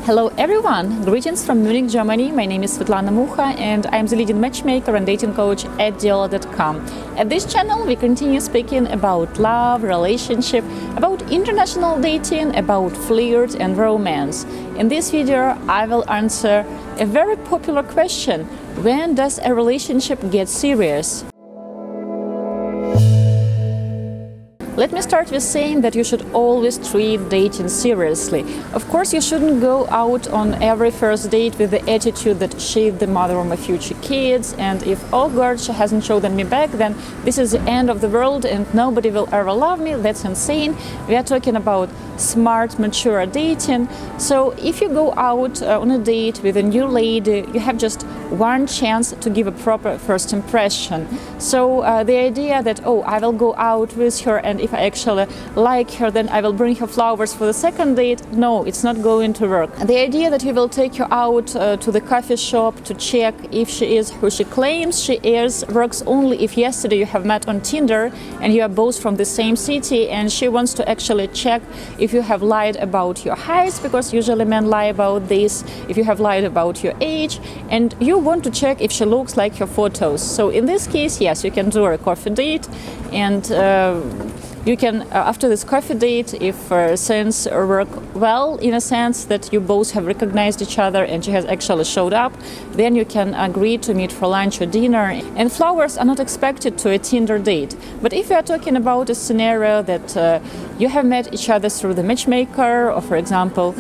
Hello everyone! Greetings from Munich, Germany. My name is Svetlana Mucha and I'm the leading matchmaker and dating coach at Diolli.com. At this channel we continue speaking about love, relationship, about international dating, about flirt and romance. In this video I will answer a very popular question: when does a relationship get serious? Let me start with saying that you should always treat dating seriously. Of course, you shouldn't go out on every first date with the attitude that she's the mother of my future kids, and if, oh God, she hasn't chosen me back, then this is the end of the world and nobody will ever love me. That's insane. We are talking about smart, mature dating. So if you go out on a date with a new lady, you have just one chance to give a proper first impression. So the idea that, oh, I will go out with her and if I actually like her, then I will bring her flowers for the second date. No, it's not going to work. The idea that you will take her out to the coffee shop to check if she is who she claims she is works only if yesterday you have met on Tinder and you are both from the same city and she wants to actually check if you have lied about your height, because usually men lie about this, if you have lied about your age, and you want to check if she looks like her photos. So in this case, yes, you can do a coffee date, and you can, after this coffee date, if things work well, in a sense that you both have recognized each other and she has actually showed up, then you can agree to meet for lunch or dinner. And flowers are not expected to a Tinder date. But if we are talking about a scenario that you have met each other through the matchmaker, or for example,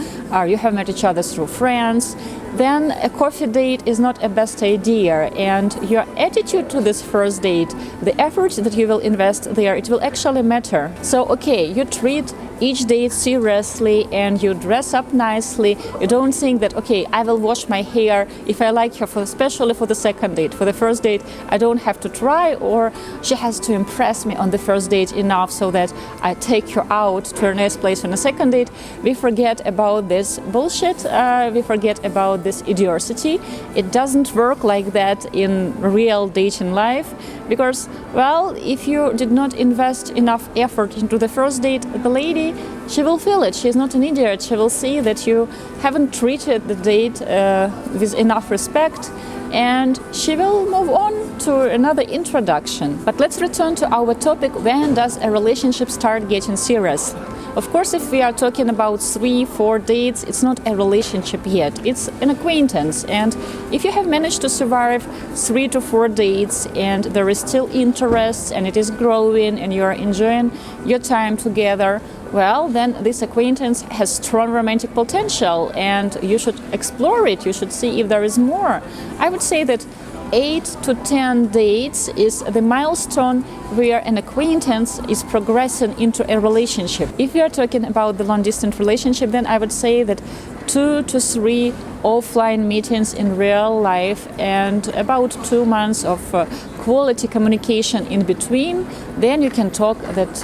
you have met each other through friends, then a coffee date is not a best idea, and your attitude to this first date, the effort that you will invest there, it will actually matter. So okay, you treat each date seriously and you dress up nicely. You don't think that, okay, I will wash my hair if I like her, especially for the second date. For the first date I don't have to try, or she has to impress me on the first date enough so that I take her out to a nice place on the second date. We forget about this bullshit, we forget about this idiocy. It doesn't work like that in real dating life, because, well, if you did not invest enough effort into the first date, the lady, she will feel it. She's not an idiot. She will see that you haven't treated the date with enough respect, and she will move on to another introduction. But let's return to our topic: when does a relationship start getting serious? Of course, if we are talking about 3-4 dates, it's not a relationship yet, it's an acquaintance. And if you have managed to survive 3 to 4 dates and there is still interest and it is growing and you are enjoying your time together, well, then this acquaintance has strong romantic potential and you should explore it, you should see if there is more. I would say that 8 to 10 dates is the milestone where an acquaintance is progressing into a relationship. If we are talking about the long-distance relationship, then I would say that 2 to 3 offline meetings in real life and about 2 months of quality communication in between, then you can talk that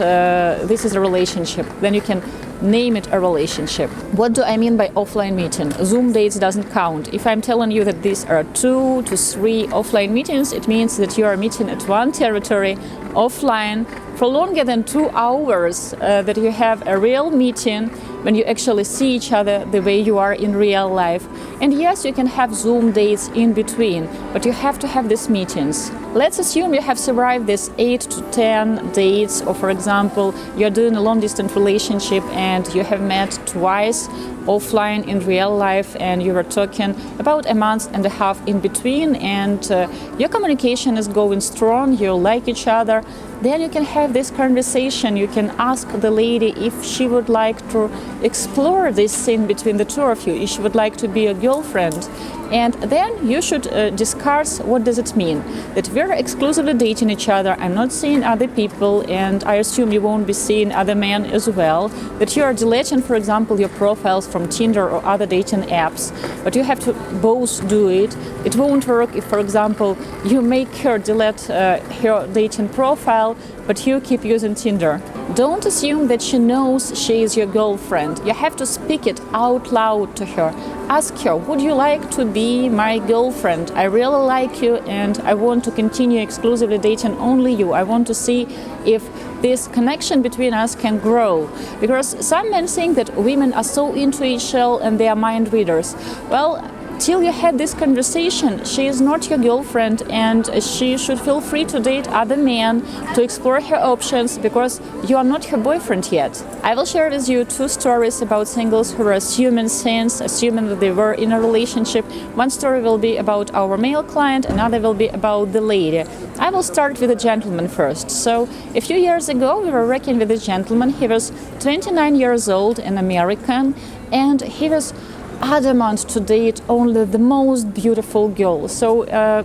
this is a relationship. Then you can name it a relationship. What do I mean by offline meeting? Zoom dates doesn't count. If I'm telling you that these are 2 to 3 offline meetings, it means that you are meeting at one territory offline for longer than 2 hours, that you have a real meeting when you actually see each other the way you are in real life. And yes, you can have Zoom dates in between, but you have to have these meetings. Let's assume you have survived this 8 to 10 dates, or for example, you're doing a long-distance relationship and you have met twice offline in real life and you were talking about a month and a half in between, and your communication is going strong, you like each other. Then you can have this conversation. You can ask the lady if she would like to explore this scene between the two of you, if she would like to be a girlfriend. And then you should discuss what does it mean that we're exclusively dating each other, I'm not seeing other people, and I assume you won't be seeing other men as well, that you are deleting, for example, your profiles from Tinder or other dating apps, but you have to both do it. It won't work if, for example, you make her delete her dating profile, but you keep using Tinder. Don't assume that she knows she is your girlfriend. You have to speak it out loud to her. Ask her, would you like to be my girlfriend? I really like you and I want to continue exclusively dating only you. I want to see if this connection between us can grow. Because some men think that women are so intuitional and they are mind readers. Well, till you had this conversation, she is not your girlfriend, and she should feel free to date other men, to explore her options, because you are not her boyfriend yet. I will share with you 2 stories about singles who were assuming things, assuming that they were in a relationship. One story will be about our male client, another will be about the lady. I will start with the gentleman first. So a few years ago we were working with a gentleman. He was 29 years old, an American, and he was adamant to date only the most beautiful girl. So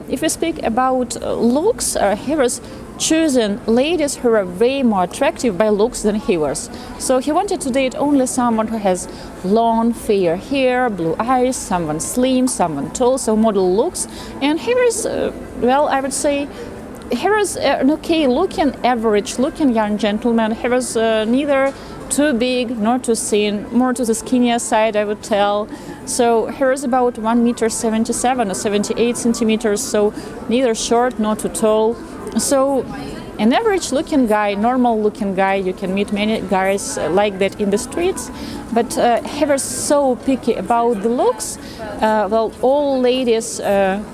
if we speak about looks, he was choosing ladies who were way more attractive by looks than he was. So he wanted to date only someone who has long fair hair, blue eyes, someone slim, someone tall, so model looks. And he was, well, I would say, he was an okay looking, average looking young gentleman. He was neither too big nor too thin, more to the skinnier side, I would tell. So he was about 1.77 m or 78 centimeters, so neither short nor too tall. So an average looking guy, normal looking guy, you can meet many guys like that in the streets, but he was so picky about the looks. Well, all ladies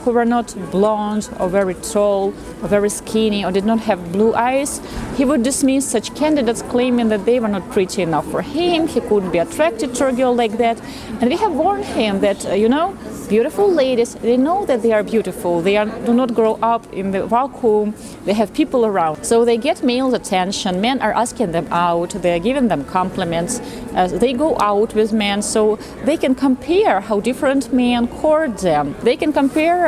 who were not blonde or very tall or very skinny or did not have blue eyes, he would dismiss such candidates, claiming that they were not pretty enough for him, he couldn't be attracted to a girl like that. And we have warned him that, beautiful ladies, they know that they are beautiful, do not grow up in the vacuum, they have people around. So they get male attention, men are asking them out, they are giving them compliments, they go out with men, so they can compare how different men court them. They can compare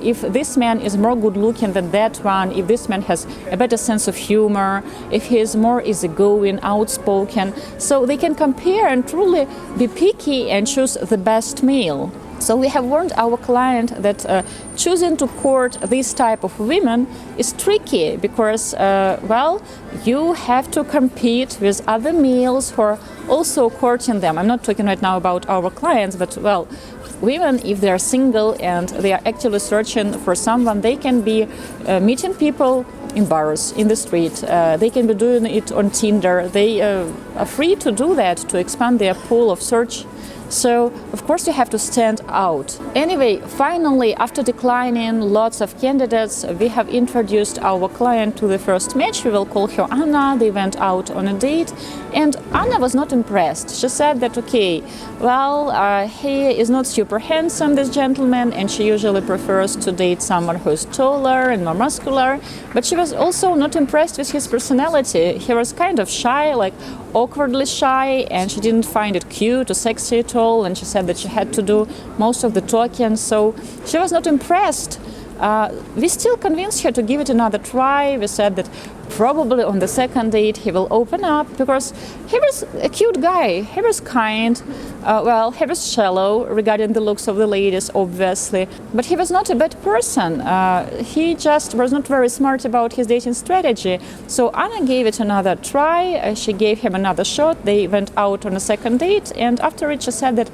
if this man is more good looking than that one, if this man has a better sense of humor, if he is more easygoing, outspoken. So they can compare and truly be picky and choose the best male. So we have warned our client that choosing to court this type of women is tricky because, you have to compete with other males who are also courting them. I'm not talking right now about our clients, but, women, if they are single and they are actively searching for someone, they can be meeting people in bars, in the street. They can be doing it on Tinder. They are free to do that, to expand their pool of search. So, of course, you have to stand out. Anyway, finally, after declining lots of candidates, we have introduced our client to the first match. We will call her Anna. They went out on a date, and Anna was not impressed. She said that, he is not super handsome, this gentleman, and she usually prefers to date someone who is taller and more muscular. But she was also not impressed with his personality. He was kind of shy, like awkwardly shy, and she didn't find it cute or sexy at all, and she said that she had to do most of the talking, so she was not impressed. We still convinced her to give it another try. We said that probably on the second date he will open up, because he was a cute guy, he was kind, he was shallow regarding the looks of the ladies, obviously, but he was not a bad person. He just was not very smart about his dating strategy. So Anna gave it another try, she gave him another shot, they went out on a second date, and after it she said that,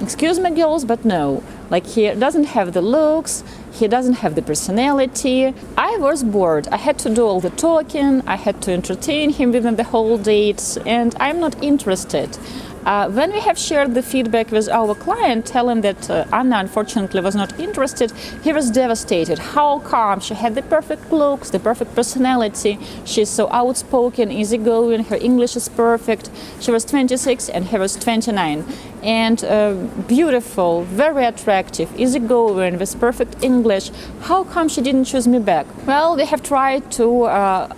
excuse me girls, but no, he doesn't have the looks, he doesn't have the personality. I was bored. I had to do all the talking, I had to entertain him within the whole date, and I'm not interested. When we have shared the feedback with our client, telling that Anna unfortunately was not interested, he was devastated. How come? She had the perfect looks, the perfect personality, she's so outspoken, easygoing, her English is perfect. She was 26 and he was 29. And beautiful, very attractive, easygoing, with perfect English. How come she didn't choose me back? Well, we have tried to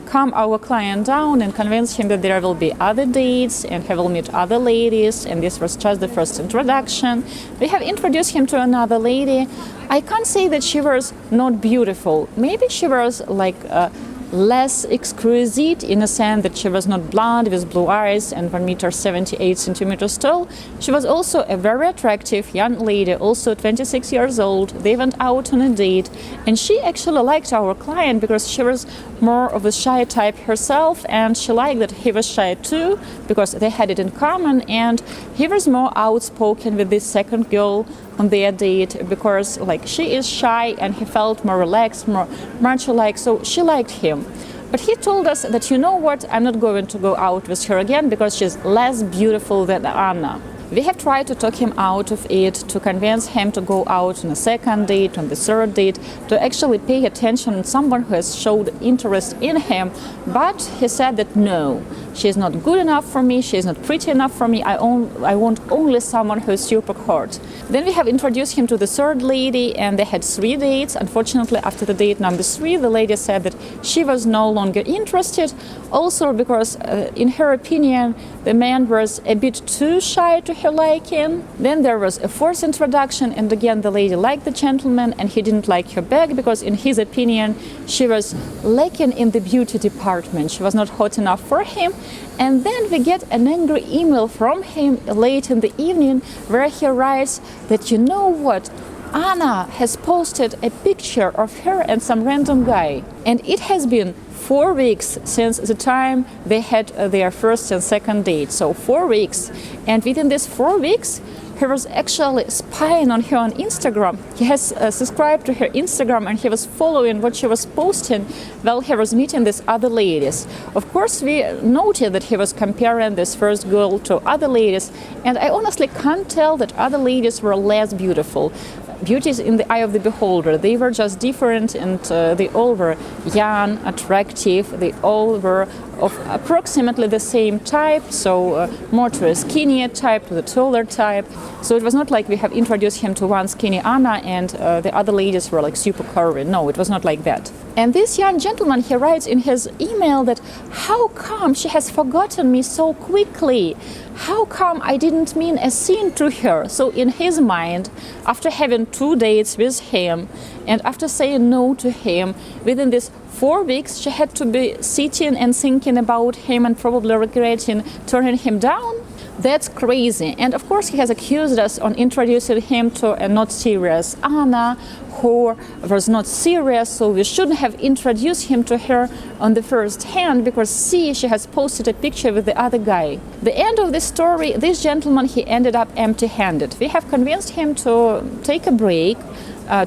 calm our client down and convince him that there will be other dates and he will meet other ladies, and this was just the first introduction. We have introduced him to another lady. I can't say that she was not beautiful. Maybe she was less exquisite, in a sense that she was not blonde with blue eyes and 1.78 m tall. She was also a very attractive young lady, also 26 years old. They went out on a date, and she actually liked our client because she was more of a shy type herself, and she liked that he was shy too, because they had it in common, and he was more outspoken with this second girl on their date, because she is shy and he felt more relaxed, more macho-like, so she liked him. But he told us that, you know what, I'm not going to go out with her again because she's less beautiful than Anna. We have tried to talk him out of it, to convince him to go out on a second date, on the third date, to actually pay attention on someone who has showed interest in him. But he said that no, she is not good enough for me, she is not pretty enough for me, I want only someone who is super hot. Then we have introduced him to the third lady, and they had 3 dates. Unfortunately, after the date number 3, the lady said that she was no longer interested, also because in her opinion the man was a bit too shy to her liking. Then there was a 4th introduction, and again the lady liked the gentleman and he didn't like her back because in his opinion she was lacking in the beauty department, she was not hot enough for him. And then we get an angry email from him late in the evening where he writes that, you know what, Anna has posted a picture of her and some random guy, and it has been 4 weeks since the time they had their first and second date. So 4 weeks, and within these 4 weeks he was actually spying on her on Instagram. He has subscribed to her Instagram and he was following what she was posting while he was meeting these other ladies. Of course, we noted that he was comparing this first girl to other ladies, and I honestly can't tell that other ladies were less beautiful. Beauty is in the eye of the beholder. They were just different, and they all were young, attractive. They all were of approximately the same type, so more to a skinnier type, to the taller type. So it was not like we have introduced him to one skinny Anna and the other ladies were like super curvy. No, it was not like that. And this young gentleman, he writes in his email that how come she has forgotten me so quickly? How come I didn't mean a thing to her? So in his mind, after having 2 dates with him and after saying no to him, within these 4 weeks she had to be sitting and thinking about him and probably regretting turning him down. That's crazy. And of course he has accused us on introducing him to a not serious Anna who was not serious, so we shouldn't have introduced him to her on the first hand because see, she has posted a picture with the other guy. The end of the story, this gentleman, he ended up empty-handed. We have convinced him to take a break,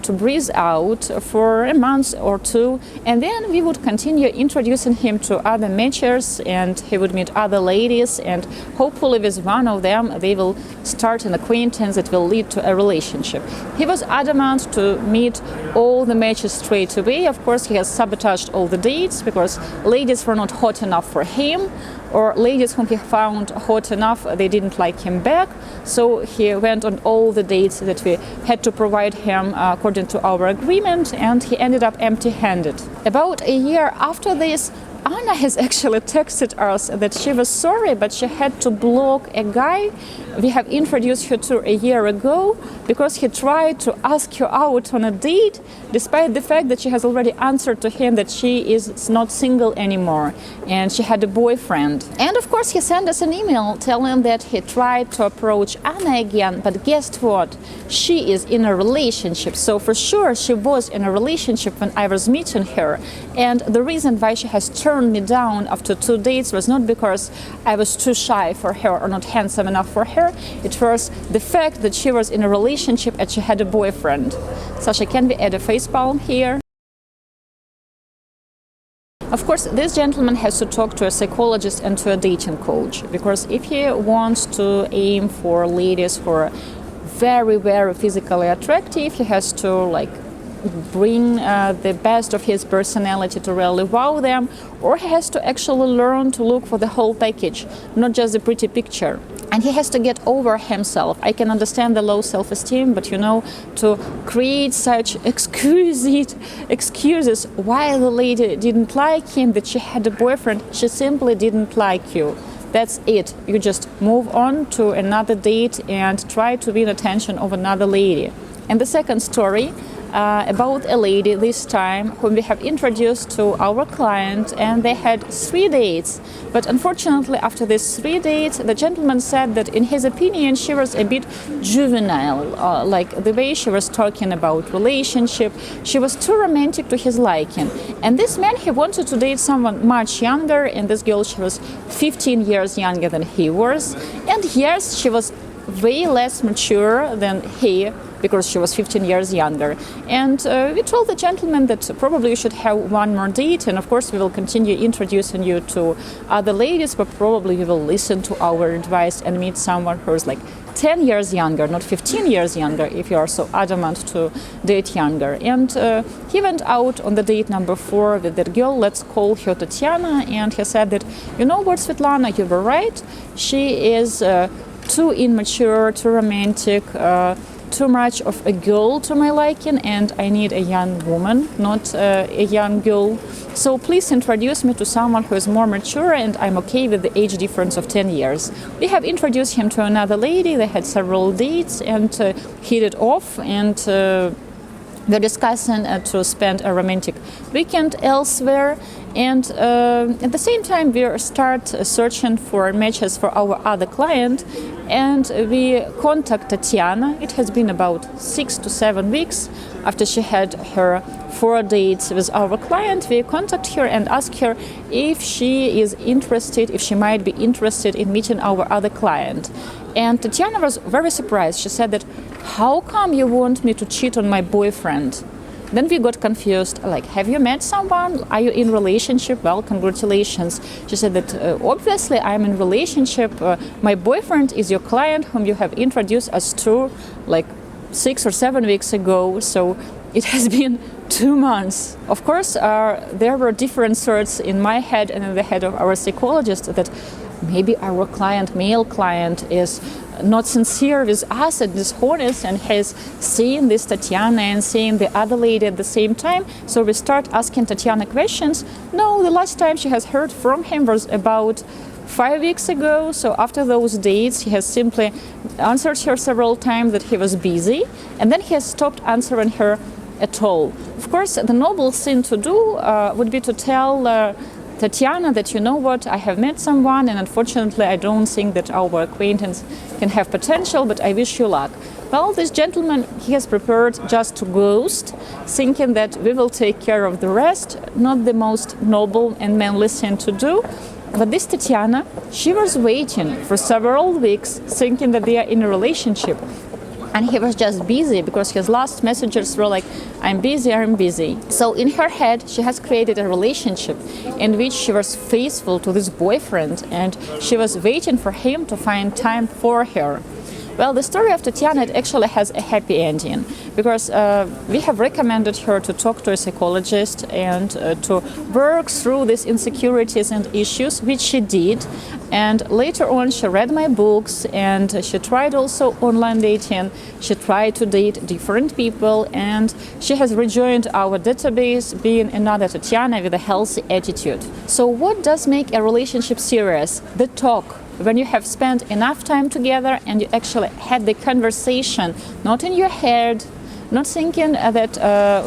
to breathe out for a month or 2, and then we would continue introducing him to other matchers and he would meet other ladies, and hopefully with one of them they will start an acquaintance that will lead to a relationship. He was adamant to meet all the matches straight away. Of course, he has sabotaged all the dates because ladies were not hot enough for him, or ladies whom he found hot enough, they didn't like him back. So he went on all the dates that we had to provide him according to our agreement, and he ended up empty-handed. About a year after this, Anna has actually texted us that she was sorry, but she had to block a guy we have introduced her to a year ago because he tried to ask her out on a date, despite the fact that she has already answered to him that she is not single anymore and she had a boyfriend. And of course he sent us an email telling that he tried to approach Anna again, but guess what? She is in a relationship. So for sure she was in a relationship when I was meeting her, and the reason why she has turned me down after 2 dates was not because I was too shy for her or not handsome enough for her. It was the fact that she was in a relationship and she had a boyfriend. Sasha, can we add a facepalm here? Of course, this gentleman has to talk to a psychologist and to a dating coach, because if he wants to aim for ladies who are very, very physically attractive, he has to bring the best of his personality to really wow them, or he has to actually learn to look for the whole package, not just the pretty picture. And he has to get over himself. I can understand the low self-esteem, but to create such exquisite excuses why the lady didn't like him, that she had a boyfriend, she simply didn't like you. That's it. You just move on to another date and try to win attention of another lady. And the second story, about a lady this time whom we have introduced to our client, and they had 3 dates. But unfortunately, after these 3 dates, the gentleman said that in his opinion she was a bit juvenile, like the way she was talking about relationship. She was too romantic to his liking. And this man, he wanted to date someone much younger, and this girl, she was 15 years younger than he was. And yes, she was way less mature than he because she was 15 years younger. And we told the gentleman that probably you should have one more date, and of course we will continue introducing you to other ladies, but probably we will listen to our advice and meet someone who's like 10 years younger, not 15 years younger, if you are so adamant to date younger. And he went out on the date number 4 with that girl, let's call her Tatiana, and he said that, you know what, Svetlana, you were right. She is too immature, too romantic, too much of a girl to my liking, and I need a young woman, not a young girl. So please introduce me to someone who is more mature, and I'm okay with the age difference of 10 years. We have introduced him to another lady. They had several dates and hit it off, and we're discussing to spend a romantic weekend elsewhere. And at the same time, we start searching for matches for our other client, and we contact Tatiana. It has been about 6 to 7 weeks after she had her 4 dates with our client. We contact her and ask her if she is interested, if she might be interested in meeting our other client. And Tatiana was very surprised. She said that, how come you want me to cheat on my boyfriend? Then we got confused, like, have you met someone? Are you in relationship? Well, congratulations. She said that, obviously I'm in relationship. My boyfriend is your client whom you have introduced us to like 6 or 7 weeks ago. So it has been 2 months. Of course, there were different thoughts in my head and in the head of our psychologist that maybe our client, male client, is not sincere with us and dishonest and has seen this Tatiana and seen the other lady at the same time. So we start asking Tatiana questions. No, the last time she has heard from him was about 5 weeks ago. So after those dates, he has simply answered her several times that he was busy, and then he has stopped answering her at all. Of course, the noble thing to do would be to tell Tatiana that, you know what, I have met someone, and unfortunately I don't think that our acquaintance can have potential, but I wish you luck. Well, this gentleman, he has prepared just to ghost, thinking that we will take care of the rest. Not the most noble and manly thing to do. But this Tatiana, she was waiting for several weeks, thinking that they are in a relationship. And he was just busy because his last messages were like, I'm busy, I'm busy. So in her head, she has created a relationship in which she was faithful to this boyfriend, and she was waiting for him to find time for her. Well, the story of Tatiana, it actually has a happy ending, because we have recommended her to talk to a psychologist and to work through these insecurities and issues, which she did. And later on, she read my books, and she tried also online dating. She tried to date different people, and she has rejoined our database, being another Tatiana with a healthy attitude. So what does make a relationship serious? The talk. When you have spent enough time together and you actually had the conversation, not in your head, not thinking that,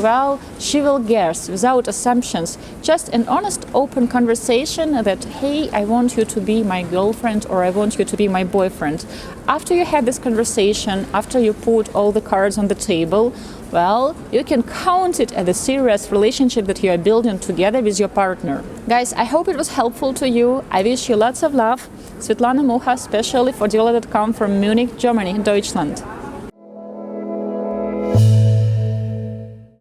well, she will guess, without assumptions, just an honest, open conversation that, hey, I want you to be my girlfriend, or I want you to be my boyfriend. After you had this conversation, after you put all the cards on the table, well, you can count it as a serious relationship that you are building together with your partner. Guys, I hope it was helpful to you. I wish you lots of love. Svetlana Mucha, especially for Diolli.com from Munich, Germany, Deutschland.